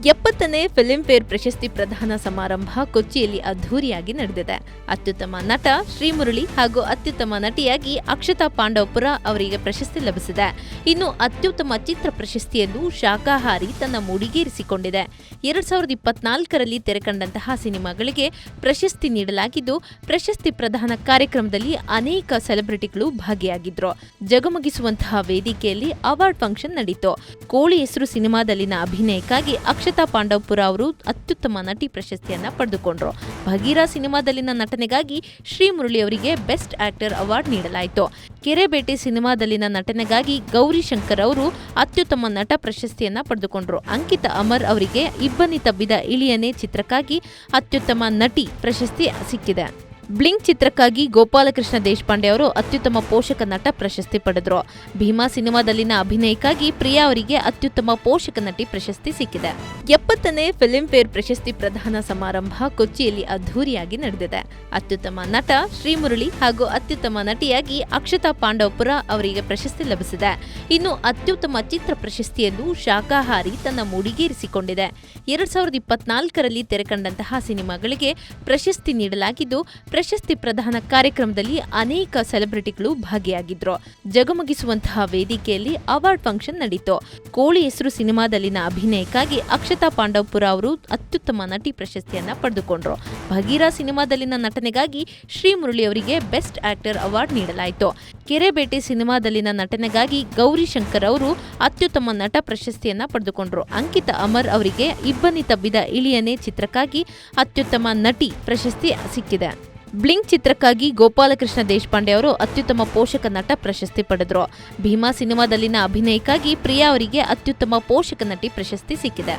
70ನೇ film fair ಪ್ರಶಸ್ತಿ ಪ್ರದಾನ ಸಮಾರಂಭ ಕೊಚ್ಚಿಯಲ್ಲಿ ಅದ್ಧೂರಿಯಾಗಿ ನಡೆದಿದೆ. ಅತ್ಯುತ್ತಮ ನಟ ಶ್ರೀಮುರಳಿ ಹಾಗೂ ಅತ್ಯುತ್ತಮ ನಟಿಯಾಗಿ ಅಕ್ಷತಾ ಪಾಂಡವಪುರ ಅವರಿಗೆ ಪ್ರಶಸ್ತಿ ಲಭಿಸಿದೆ. ಇನ್ನು ಅತ್ಯುತ್ತಮ ಚಿತ್ರ ಪ್ರಶಸ್ತಿಯನ್ನು ಶಾಕಾಹಾರಿ ತನ್ನ ಮುಡಿಗೇರಿಸಿಕೊಂಡಿದೆ. 2024ರಲ್ಲಿ ತೆರೆಕಂಡಂತಹ ಸಿನಿಮಾಗಳಿಗೆ ಪ್ರಶಸ್ತಿ ನೀಡಲಾಗಿದ್ದು, ಪ್ರಶಸ್ತಿ ಪ್ರದಾನ ಕಾರ್ಯಕ್ರಮದಲ್ಲಿ ಅನೇಕ ಸೆಲೆಬ್ರಿಟಿಗಳು ಭಾಗಿಯಾಗಿದ್ರು. ಜಗಮಗಿಸುವಂತಹ ವೇದಿಕೆಯಲ್ಲಿ ಅವಾರ್ಡ್ ಫಂಕ್ಷನ್ ನಡೆಯಿತು. ಕೋಳಿ ಹೆಸರು ಸಿನಿಮಾದಲ್ಲಿನ ಅಭಿನಯಕ್ಕಾಗಿ ಅಕ್ಷತಾ ಪಾಂಡವಪುರ ಅವರು ಅತ್ಯುತ್ತಮ ನಟಿ ಪ್ರಶಸ್ತಿಯನ್ನ ಪಡೆದುಕೊಂಡ್ರು. ಭಗೀರಾ ಸಿನಿಮಾದಲ್ಲಿನ ನಟನೆಗಾಗಿ ಶ್ರೀಮುರಳಿ ಅವರಿಗೆ ಬೆಸ್ಟ್ ಆಕ್ಟರ್ ಅವಾರ್ಡ್ ನೀಡಲಾಯಿತು. ಕೆರೆಬೇಟೆ ಸಿನಿಮಾದಲ್ಲಿನ ನಟನೆಗಾಗಿ ಗೌರಿ ಶಂಕರ್ ಅವರು ಅತ್ಯುತ್ತಮ ನಟ ಪ್ರಶಸ್ತಿಯನ್ನ ಪಡೆದುಕೊಂಡ್ರು. ಅಂಕಿತಾ ಅಮರ್ ಅವರಿಗೆ ಇಬ್ಬನಿ ತಬ್ಬಿದ ಇಳಿಯನೆ ಚಿತ್ರಕ್ಕಾಗಿ ಅತ್ಯುತ್ತಮ ನಟಿ ಪ್ರಶಸ್ತಿ ಸಿಕ್ಕಿದೆ. ಬ್ಲಿಂಕ್ ಚಿತ್ರಕ್ಕಾಗಿ ಗೋಪಾಲಕೃಷ್ಣ ದೇಶಪಾಂಡೆ ಅವರು ಅತ್ಯುತ್ತಮ ಪೋಷಕ ನಟ ಪ್ರಶಸ್ತಿ ಪಡೆದರು. ಭೀಮಾ ಸಿನಿಮಾದಲ್ಲಿನ ಅಭಿನಯಕ್ಕಾಗಿ ಪ್ರಿಯಾ ಅವರಿಗೆ ಅತ್ಯುತ್ತಮ ಪೋಷಕ ನಟಿ ಪ್ರಶಸ್ತಿ ಸಿಕ್ಕಿದೆ. 70ನೇ ಫಿಲ್ಮ್ ಫೇರ್ ಪ್ರಶಸ್ತಿ ಪ್ರದಾನ ಸಮಾರಂಭ ಕೊಚ್ಚಿಯಲ್ಲಿ ಅದ್ಧೂರಿಯಾಗಿ ನಡೆದಿದೆ. ಅತ್ಯುತ್ತಮ ನಟ ಶ್ರೀಮುರಳಿ ಹಾಗೂ ಅತ್ಯುತ್ತಮ ನಟಿಯಾಗಿ ಅಕ್ಷತಾ ಪಾಂಡವಪುರ ಅವರಿಗೆ ಪ್ರಶಸ್ತಿ ಲಭಿಸಿದೆ. ಇನ್ನು ಅತ್ಯುತ್ತಮ ಚಿತ್ರ ಪ್ರಶಸ್ತಿಯನ್ನು ಶಾಕಾಹಾರಿ ತನ್ನ ಮುಡಿಗೇರಿಸಿಕೊಂಡಿದೆ. 2024ರಲ್ಲಿ ತೆರೆಕಂಡಂತಹ ಸಿನಿಮಾಗಳಿಗೆ ಪ್ರಶಸ್ತಿ ನೀಡಲಾಗಿದ್ದು, ಪ್ರಶಸ್ತಿ ಪ್ರದಾನ ಕಾರ್ಯಕ್ರಮದಲ್ಲಿ ಅನೇಕ ಸೆಲೆಬ್ರಿಟಿಗಳು ಭಾಗಿಯಾಗಿದ್ರು. ಜಗಮಗಿಸುವಂತಹ ವೇದಿಕೆಯಲ್ಲಿ ಅವಾರ್ಡ್ ಫಂಕ್ಷನ್ ನಡೆಯಿತು. ಕೋಳಿ ಹೆಸರು ಸಿನಿಮಾದಲ್ಲಿನ ಅಭಿನಯಕ್ಕಾಗಿ ಅಕ್ಷತಾ ಪಾಂಡವಪುರ ಅವರು ಅತ್ಯುತ್ತಮ ನಟಿ ಪ್ರಶಸ್ತಿಯನ್ನ ಪಡೆದುಕೊಂಡ್ರು. ಭಗೀರಾ ಸಿನಿಮಾದಲ್ಲಿನ ನಟನೆಗಾಗಿ ಶ್ರೀಮುರಳಿ ಅವರಿಗೆ ಬೆಸ್ಟ್ ಆಕ್ಟರ್ ಅವಾರ್ಡ್ ನೀಡಲಾಯಿತು. ಕೆರೆಬೇಟೆ ಸಿನಿಮಾದಲ್ಲಿನ ನಟನೆಗಾಗಿ ಗೌರಿ ಶಂಕರ್ ಅವರು ಅತ್ಯುತ್ತಮ ನಟ ಪ್ರಶಸ್ತಿಯನ್ನ ಪಡೆದುಕೊಂಡ್ರು. ಅಂಕಿತಾ ಅಮರ್ ಅವರಿಗೆ ಇಬ್ಬನಿ ತಬ್ಬಿದ ಇಳಿಯನೆ ಚಿತ್ರಕ್ಕಾಗಿ ಅತ್ಯುತ್ತಮ ನಟಿ ಪ್ರಶಸ್ತಿ ಸಿಕ್ಕಿದೆ. ಬ್ಲಿಂಕ್ ಚಿತ್ರಕ್ಕಾಗಿ ಗೋಪಾಲಕೃಷ್ಣ ದೇಶಪಾಂಡೆ ಅವರು ಅತ್ಯುತ್ತಮ ಪೋಷಕ ನಟ ಪ್ರಶಸ್ತಿ ಪಡೆದರು. ಭೀಮಾ ಸಿನಿಮಾದಲ್ಲಿನ ಅಭಿನಯಕ್ಕಾಗಿ ಪ್ರಿಯಾ ಅವರಿಗೆ ಅತ್ಯುತ್ತಮ ಪೋಷಕ ನಟಿ ಪ್ರಶಸ್ತಿ ಸಿಕ್ಕಿದೆ.